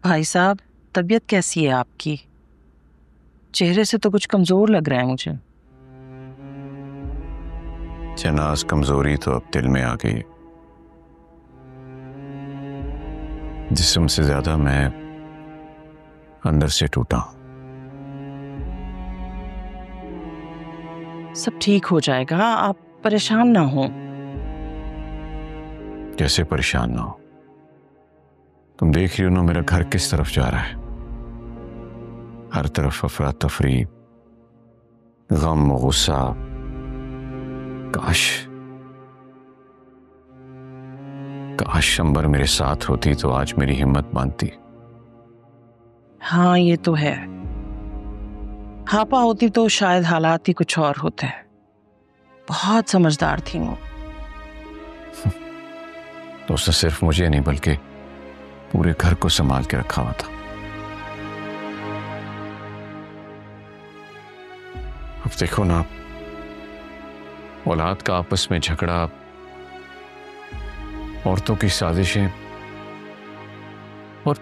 भाई साहब, तबीयत कैसी है आपकी? चेहरे से तो कुछ कमजोर लग रहा है मुझे। जनाज कमजोरी तो अब दिल में आ गई। जिस्म से ज्यादा मैं अंदर से टूटा हूं। सब ठीक हो जाएगा, आप परेशान ना हो। कैसे परेशान ना हो? तुम देख रही हो ना मेरा घर किस तरफ जा रहा है। हर तरफ अफरा तफरी, गम, गुस्सा। काश अंबर मेरे साथ होती तो आज मेरी हिम्मत बांधती। हाँ ये तो है, हापा होती तो शायद हालात ही कुछ और होते हैं। बहुत समझदार थी वो। तो उसने सिर्फ मुझे नहीं बल्कि पूरे घर को संभाल के रखा हुआ था। अब देखो ना, औलाद का आपस में झगड़ा, औरतों की साजिशें, और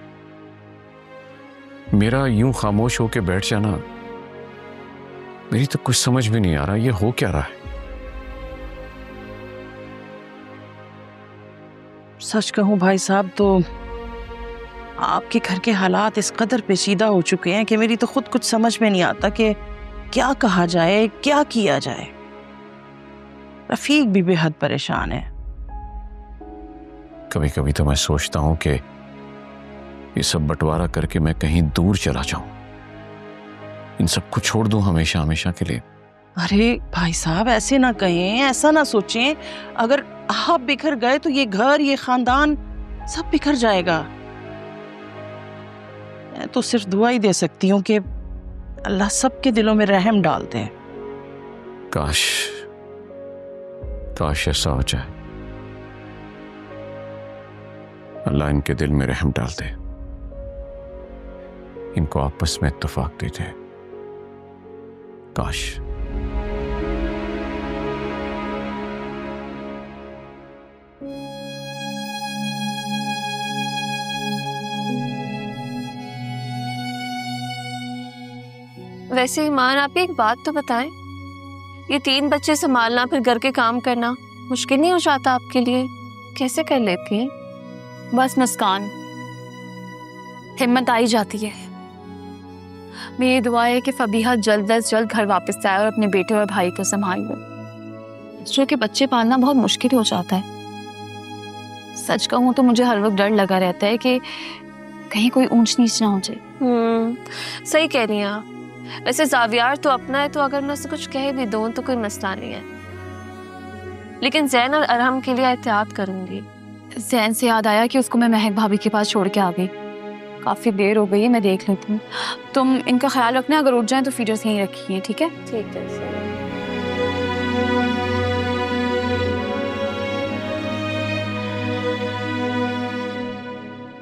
मेरा यूं खामोश होके बैठ जाना। मेरी तो कुछ समझ में नहीं आ रहा ये हो क्या रहा है। सच कहूं भाई साहब तो आपके घर के हालात इस कदर पेचीदा हो चुके हैं कि मेरी तो खुद कुछ समझ में नहीं आता कि क्या कहा जाए, क्या किया जाए। रफीक भी बेहद परेशान है। कभी कभी तो मैं सोचता हूं कि ये सब बंटवारा करके मैं कहीं दूर चला जाऊं, इन सबको छोड़ दूं हमेशा हमेशा के लिए। अरे भाई साहब, ऐसे ना कहें, ऐसा ना सोचें। अगर आप बिखर गए तो ये घर, ये खानदान सब बिखर जाएगा। मैं तो सिर्फ दुआ ही दे सकती हूँ कि अल्लाह सबके दिलों में रहम डाल दे। काश काश ऐसा हो जाए। अल्लाह इनके दिल में रहम डाल दे, इनको आपस में इत्तेफाक दे दे। काश। वैसे ईमान, आप एक बात तो बताएं, ये 3 बच्चे संभालना फिर घर के काम करना मुश्किल नहीं हो जाता आपके लिए? कैसे कर लेती हैं? बस मुस्कान, हिम्मत आ ही जाती है। मेरी दुआ है कि फबीहा जल्द अज जल्द घर वापस आए और अपने बेटे और भाई को संभाल ले। जो कि बच्चे पालना बहुत मुश्किल हो जाता है। सच कहूँ तो मुझे हर वक्त डर लगा रहता है कि कहीं कोई ऊंच नीच ना हो जाए। सही कह रही हैं आप। वैसे जावियार तो अपना है, तो अगर मैं उसे कुछ कह भी दूं तो कोई मसला नहीं है, लेकिन जैन और अरहम के लिए एहतियात करूंगी। जैन से याद आया कि उसको मैं महक भाभी के पास छोड़ के आ गई। काफी देर हो गई है, मैं देख लेती हूँ। तुम इनका ख्याल रखना, अगर उठ जाए तो फीडर्स यहीं रखी है, ठीक है? ठीक है।